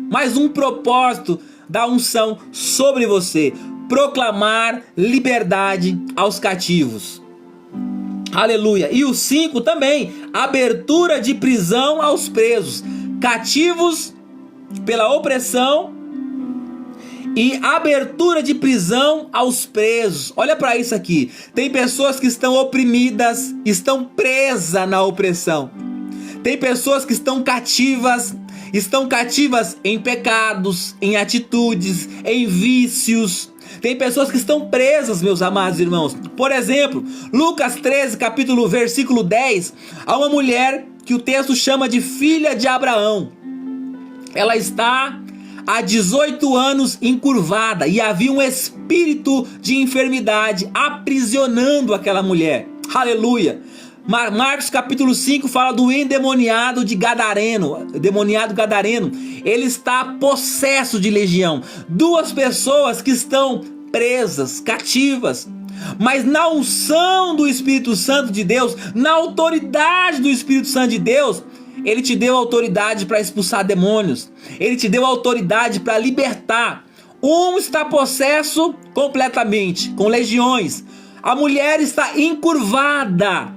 mais um propósito da unção sobre você: proclamar liberdade aos cativos. Aleluia. E o 5 também, abertura de prisão aos presos, cativos pela opressão, e abertura de prisão aos presos. Olha para isso aqui. Tem pessoas que estão oprimidas, estão presas na opressão. Tem pessoas que estão cativas em pecados, em atitudes, em vícios. Tem pessoas que estão presas, meus amados irmãos. Por exemplo, Lucas 13, versículo 10, há uma mulher que o texto chama de filha de Abraão. Ela está há 18 anos encurvada e havia um espírito de enfermidade aprisionando aquela mulher. Aleluia. Marcos capítulo 5 fala do endemoniado Gadareno. Ele está possesso de legião. Duas pessoas que estão presas, cativas. Mas na unção do Espírito Santo de Deus, na autoridade do Espírito Santo de Deus, Ele te deu autoridade para expulsar demônios. Ele te deu autoridade para libertar. Um está possesso completamente, com legiões. A mulher está encurvada,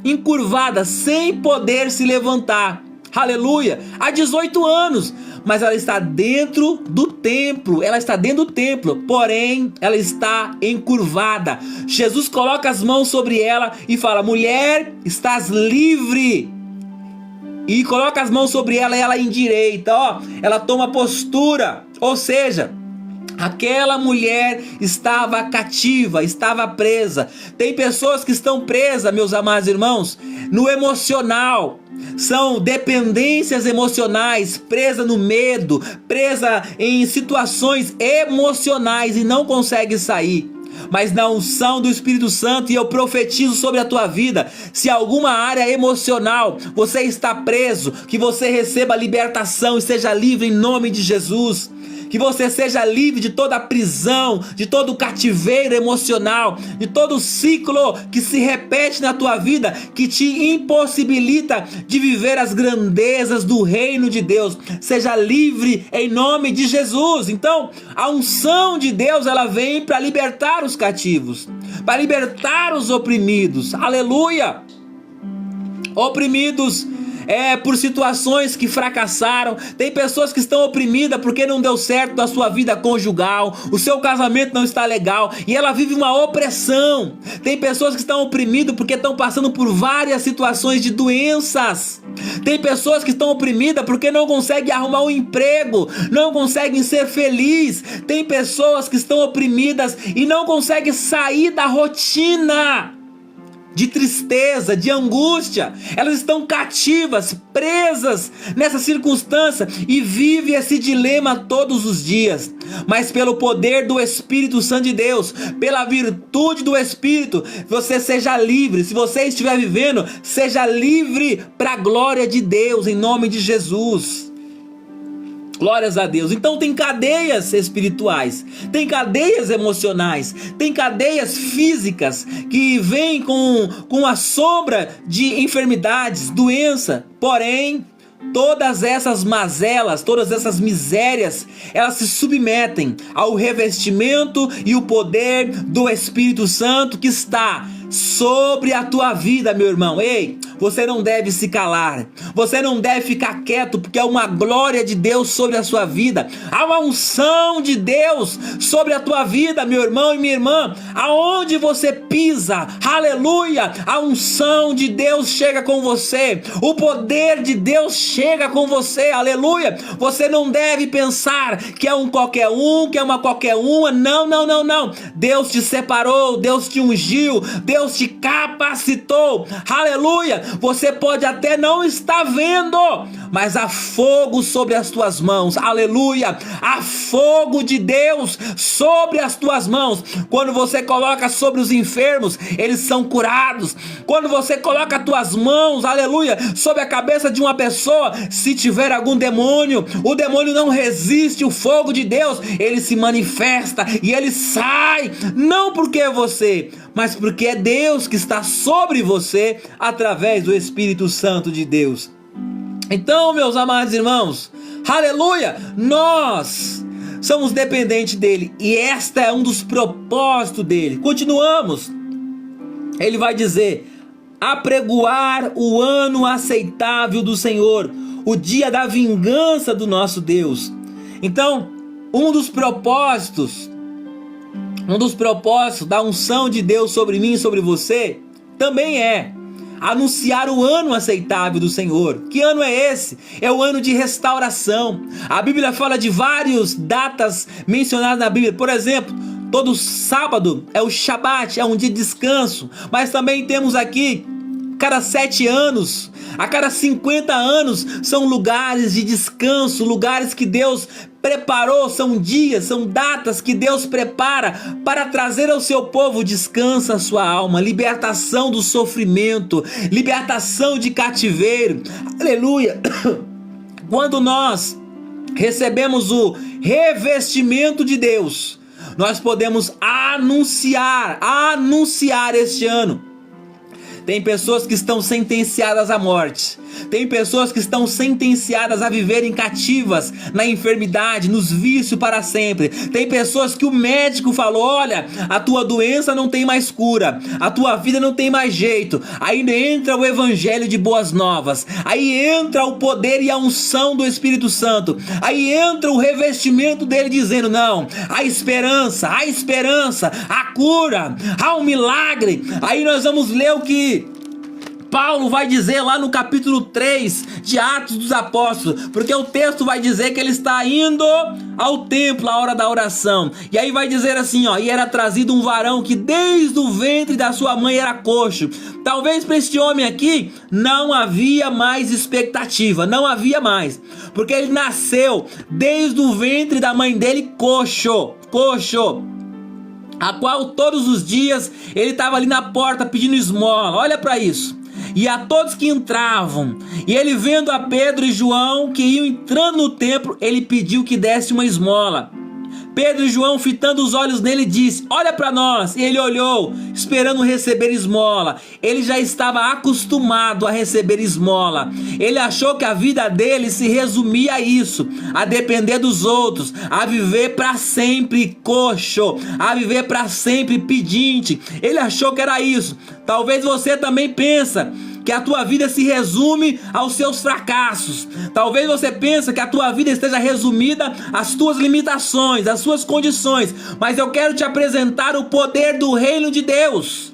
sem poder se levantar. Aleluia. Há 18 anos, mas ela está dentro do templo. Porém, ela está encurvada. Jesus coloca as mãos sobre ela e fala: mulher, estás livre. E coloca as mãos sobre ela e ela endireita, ela toma postura. Ou seja, aquela mulher estava cativa, estava presa. Tem pessoas que estão presas, meus amados irmãos, no emocional. São dependências emocionais, presa no medo, presa em situações emocionais e não consegue sair. Mas na unção do Espírito Santo, e eu profetizo sobre a tua vida, se alguma área emocional você está preso, que você receba libertação e seja livre em nome de Jesus. Que você seja livre de toda a prisão, de todo o cativeiro emocional, de todo o ciclo que se repete na tua vida, que te impossibilita de viver as grandezas do reino de Deus. Seja livre em nome de Jesus. Então, a unção de Deus, ela vem para libertar os cativos, para libertar os oprimidos. Aleluia! Oprimidos por situações que fracassaram. Tem pessoas que estão oprimidas porque não deu certo na sua vida conjugal, o seu casamento não está legal e ela vive uma opressão. Tem pessoas que estão oprimidas porque estão passando por várias situações de doenças. Tem pessoas que estão oprimidas porque não conseguem arrumar um emprego, não conseguem ser felizes. Tem pessoas que estão oprimidas e não conseguem sair da rotina de tristeza, de angústia. Elas estão cativas, presas nessa circunstância e vivem esse dilema todos os dias. Mas pelo poder do Espírito Santo de Deus, pela virtude do Espírito, você seja livre. Se você estiver vivendo, seja livre para a glória de Deus, em nome de Jesus. Glórias a Deus. Então tem cadeias espirituais, tem cadeias emocionais, tem cadeias físicas que vêm com a sombra de enfermidades, doença. Porém, todas essas mazelas, todas essas misérias, elas se submetem ao revestimento e o poder do Espírito Santo que está sobre a tua vida, meu irmão. Ei, você não deve se calar, você não deve ficar quieto, porque há uma glória de Deus sobre a sua vida, há uma unção de Deus sobre a tua vida, meu irmão e minha irmã. Aonde você pisa, aleluia, a unção de Deus chega com você, o poder de Deus chega com você, aleluia. Você não deve pensar que é um qualquer um, que é uma qualquer uma. Não. Deus te separou, Deus te ungiu, Deus te capacitou, aleluia. Você pode até não estar vendo, mas há fogo sobre as tuas mãos, aleluia. Há fogo de Deus sobre as tuas mãos. Quando você coloca sobre os enfermos, eles são curados. Quando você coloca as tuas mãos, aleluia, sobre a cabeça de uma pessoa, se tiver algum demônio, o demônio não resiste o fogo de Deus, ele se manifesta e ele sai, não porque é você, mas porque é Deus que está sobre você através do Espírito Santo de Deus. Então, meus amados irmãos, Aleluia! Nós somos dependentes dele e este é um dos propósitos dele. Continuamos. Ele vai dizer: apregoar o ano aceitável do Senhor, o dia da vingança do nosso Deus. Então, um dos propósitos da unção de Deus sobre mim e sobre você também é anunciar o ano aceitável do Senhor. Que ano é esse? É o ano de restauração. A Bíblia fala de várias datas mencionadas na Bíblia. Por exemplo, todo sábado é o Shabat, é um dia de descanso. Mas também temos aqui, cada 7 anos, a cada 50 anos, são lugares de descanso, lugares que Deus preparou, são dias, são datas que Deus prepara para trazer ao seu povo descanso à sua alma, libertação do sofrimento, libertação de cativeiro. Aleluia! Quando nós recebemos o revestimento de Deus, nós podemos anunciar este ano. Tem pessoas que estão sentenciadas à morte. Tem pessoas que estão sentenciadas a viverem cativas na enfermidade, nos vícios para sempre. Tem pessoas que o médico falou: olha, a tua doença não tem mais cura, a tua vida não tem mais jeito. Aí entra o evangelho de boas novas. Aí entra o poder e a unção do Espírito Santo. Aí entra o revestimento dele dizendo: não, há esperança, há cura, há um milagre. Aí nós vamos ler o que Paulo vai dizer lá no capítulo 3 de Atos dos Apóstolos, porque o texto vai dizer que ele está indo ao templo à hora da oração, e aí vai dizer assim, ó: e era trazido um varão que desde o ventre da sua mãe era coxo. Talvez para este homem aqui não havia mais expectativa, não havia mais, porque ele nasceu desde o ventre da mãe dele coxo, a qual todos os dias ele estava ali na porta pedindo esmola. Olha para isso. E a todos que entravam, e ele vendo a Pedro e João que iam entrando no templo, ele pediu que desse uma esmola. Pedro e João, fitando os olhos nele, disse: olha para nós. E ele olhou, esperando receber esmola. Ele já estava acostumado a receber esmola. Ele achou que a vida dele se resumia a isso, a depender dos outros, a viver para sempre coxo, a viver para sempre pedinte. Ele achou que era isso. Talvez você também pensa que a tua vida se resume aos seus fracassos. Talvez você pense que a tua vida esteja resumida às tuas limitações, às suas condições. Mas eu quero te apresentar o poder do reino de Deus.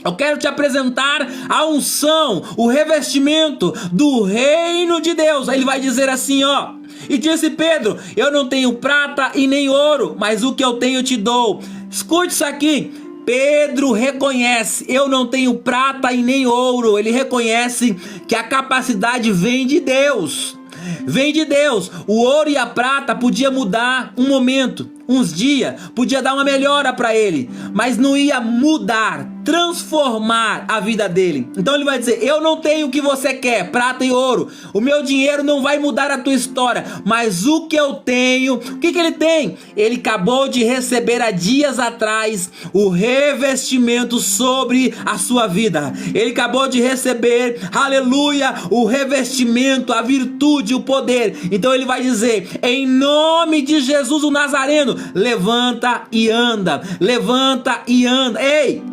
Eu quero te apresentar a unção, o revestimento do reino de Deus. Aí ele vai dizer assim, ó: e disse Pedro: eu não tenho prata e nem ouro, mas o que eu tenho eu te dou. Escute isso aqui. Pedro reconhece: eu não tenho prata e nem ouro. Ele reconhece que a capacidade vem de Deus. Vem de Deus. O ouro e a prata podia mudar um momento, uns dias, podia dar uma melhora para ele, mas não ia mudar, transformar a vida dele. Então ele vai dizer: eu não tenho o que você quer, prata e ouro, o meu dinheiro não vai mudar a tua história, mas o que eu tenho, o que ele tem? Ele acabou de receber há dias atrás o revestimento sobre a sua vida. Ele acabou de receber, aleluia, o revestimento, a virtude, o poder. Então ele vai dizer: em nome de Jesus o Nazareno, levanta e anda, levanta e anda. Ei!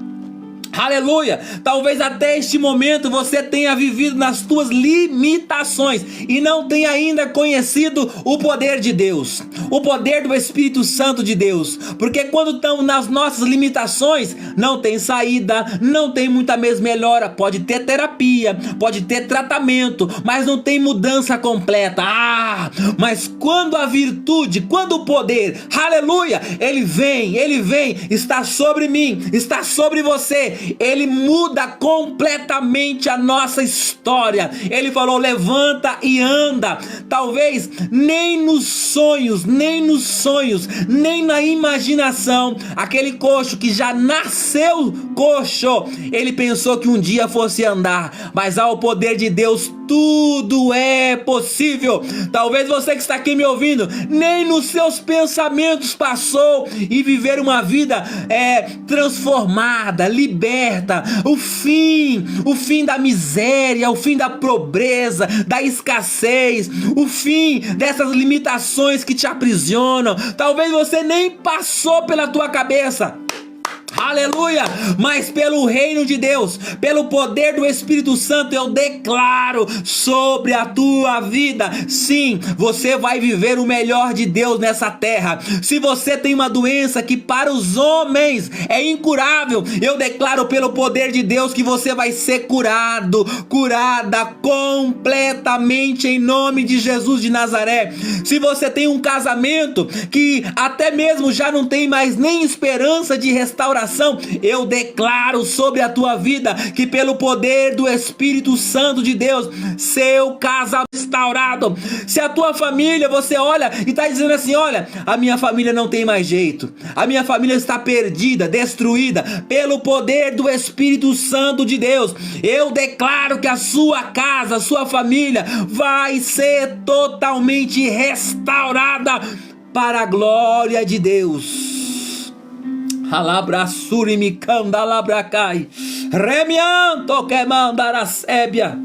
Aleluia! Talvez até este momento você tenha vivido nas tuas limitações e não tenha ainda conhecido o poder de Deus, o poder do Espírito Santo de Deus, porque quando estamos nas nossas limitações, não tem saída, não tem muita melhora. Pode ter terapia, pode ter tratamento, mas não tem mudança completa. Mas quando a virtude, quando o poder, aleluia, ele vem, está sobre mim, está sobre você. Ele muda completamente a nossa história. Ele falou: levanta e anda. Talvez nem nos sonhos, nem na imaginação, aquele coxo que já nasceu coxo, ele pensou que um dia fosse andar, mas ao poder de Deus tudo é possível. Talvez você que está aqui me ouvindo, nem nos seus pensamentos passou e viver uma vida transformada, liberta, liberta, o fim da miséria, o fim da pobreza, da escassez, o fim dessas limitações que te aprisionam. Talvez você nem passou pela tua cabeça. Aleluia, mas pelo reino de Deus, pelo poder do Espírito Santo, eu declaro sobre a tua vida, sim, você vai viver o melhor de Deus nessa terra. Se você tem uma doença que para os homens é incurável, eu declaro pelo poder de Deus que você vai ser curado, curada completamente em nome de Jesus de Nazaré. Se você tem um casamento que até mesmo já não tem mais nem esperança de restauração, eu declaro sobre a tua vida que pelo poder do Espírito Santo de Deus, seu casamento restaurado. Se a tua família, você olha e está dizendo assim: olha, a minha família não tem mais jeito, a minha família está perdida, destruída, pelo poder do Espírito Santo de Deus, eu declaro que a sua casa, a sua família vai ser totalmente restaurada para a glória de Deus. Alabrasurimicandalábracai, remianto que mandara sébia.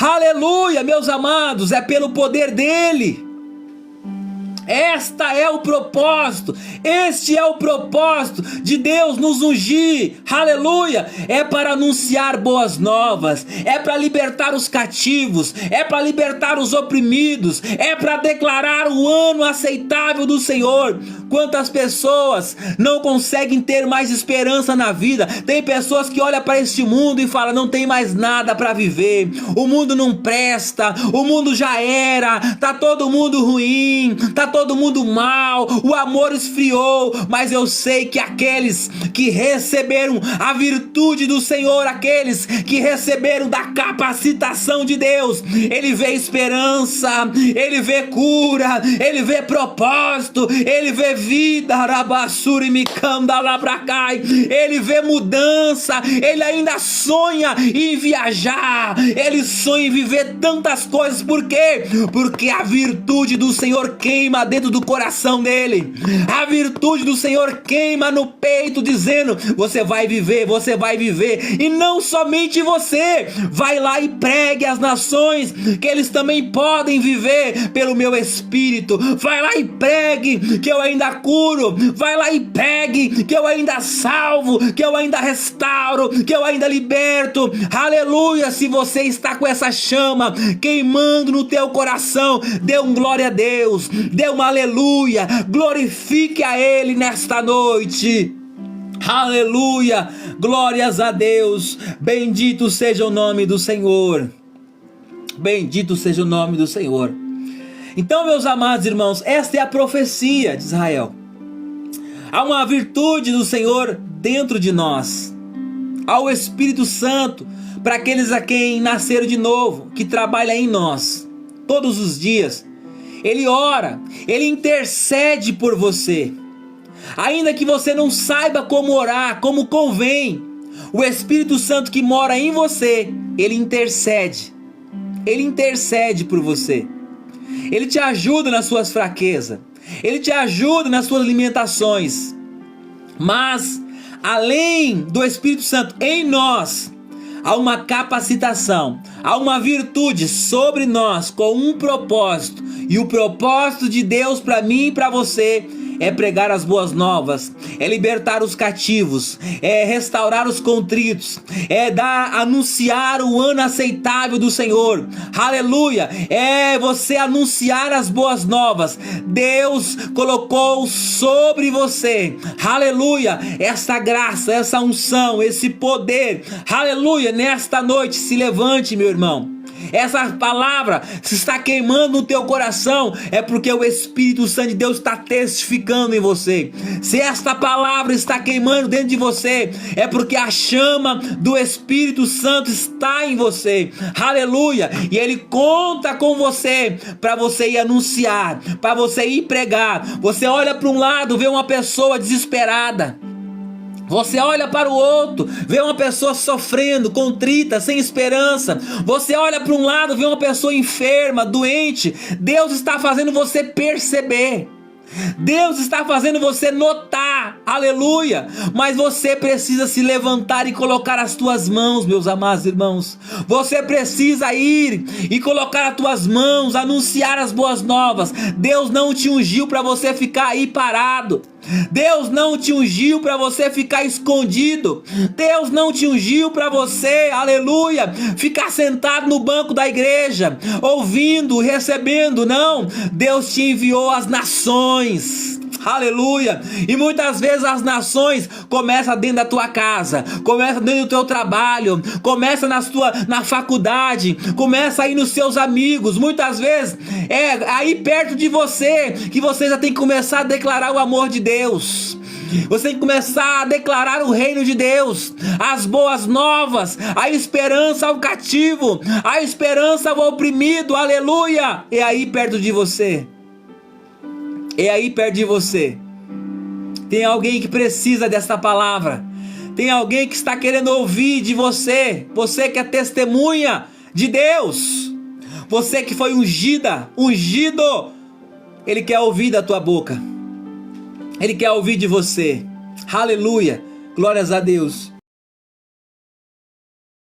Aleluia, meus amados, é pelo poder dele. Esta é o propósito, este é o propósito de Deus nos ungir, aleluia, é para anunciar boas novas, é para libertar os cativos, é para libertar os oprimidos, é para declarar o ano aceitável do Senhor. Quantas pessoas não conseguem ter mais esperança na vida? Tem pessoas que olham para este mundo e falam: não tem mais nada para viver, o mundo não presta, o mundo já era, tá todo mundo ruim, tá todo mundo mal, o amor esfriou. Mas eu sei que aqueles que receberam a virtude do Senhor, aqueles que receberam da capacitação de Deus, ele vê esperança, ele vê cura, ele vê propósito, ele vê vida, ele vê mudança, ele ainda sonha em viajar, ele sonha em viver tantas coisas. Por quê? Porque a virtude do Senhor queima dentro do coração dele, a virtude do Senhor queima no peito, dizendo: você vai viver, você vai viver. E não somente você, vai lá e pregue às nações que eles também podem viver pelo meu Espírito. Vai lá e pregue que eu ainda curo, vai lá e pregue que eu ainda salvo, que eu ainda restauro, que eu ainda liberto. Aleluia. Se você está com essa chama queimando no teu coração, dê um glória a Deus, dê uma aleluia, glorifique a Ele nesta noite. Aleluia, glórias a Deus, bendito seja o nome do Senhor, bendito seja o nome do Senhor. Então, meus amados irmãos, esta é a profecia de Israel. Há uma virtude do Senhor dentro de nós, há o Espírito Santo para aqueles a quem nasceram de novo, que trabalha em nós todos os dias. Ele ora, ele intercede por você. Ainda que você não saiba como orar, como convém, o Espírito Santo que mora em você, ele intercede por você. Ele te ajuda nas suas fraquezas, ele te ajuda nas suas limitações. Mas além do Espírito Santo em nós, há uma capacitação, há uma virtude sobre nós com um propósito. E o propósito de Deus para mim e para você é pregar as boas novas, é libertar os cativos, é restaurar os contritos, é anunciar o ano aceitável do Senhor. Aleluia, é você anunciar as boas novas. Deus colocou sobre você, aleluia, essa graça, essa unção, esse poder. Aleluia, nesta noite se levante, meu irmão. Essa palavra se está queimando no teu coração, é porque o Espírito Santo de Deus está testificando em você. Se esta palavra está queimando dentro de você, é porque a chama do Espírito Santo está em você. Aleluia. E ele conta com você para você ir anunciar, para você ir pregar. Você olha para um lado, vê uma pessoa desesperada. Você olha para o outro, vê uma pessoa sofrendo, contrita, sem esperança. Você olha para um lado, vê uma pessoa enferma, doente. Deus está fazendo você perceber Deus está fazendo você notar, aleluia, mas você precisa se levantar e colocar as tuas mãos, meus amados irmãos. Você precisa ir e colocar as tuas mãos, anunciar as boas novas. Deus não te ungiu para você ficar aí parado. Deus não te ungiu para você ficar escondido. Deus não te ungiu para você, aleluia, ficar sentado no banco da igreja, ouvindo, recebendo. Não, Deus te enviou às nações. Aleluia. E muitas vezes as nações começam dentro da tua casa, começa dentro do teu trabalho, começa na faculdade, começa aí nos seus amigos. Muitas vezes é aí perto de você que você já tem que começar a declarar o amor de Deus. Você tem que começar a declarar o reino de Deus, as boas novas, a esperança ao cativo, a esperança ao oprimido. Aleluia. É aí perto de você. É aí perto de você. Tem alguém que precisa desta palavra. Tem alguém que está querendo ouvir de você. Você que é testemunha de Deus. Você que foi ungido. Ele quer ouvir da tua boca. Ele quer ouvir de você. Aleluia. Glórias a Deus.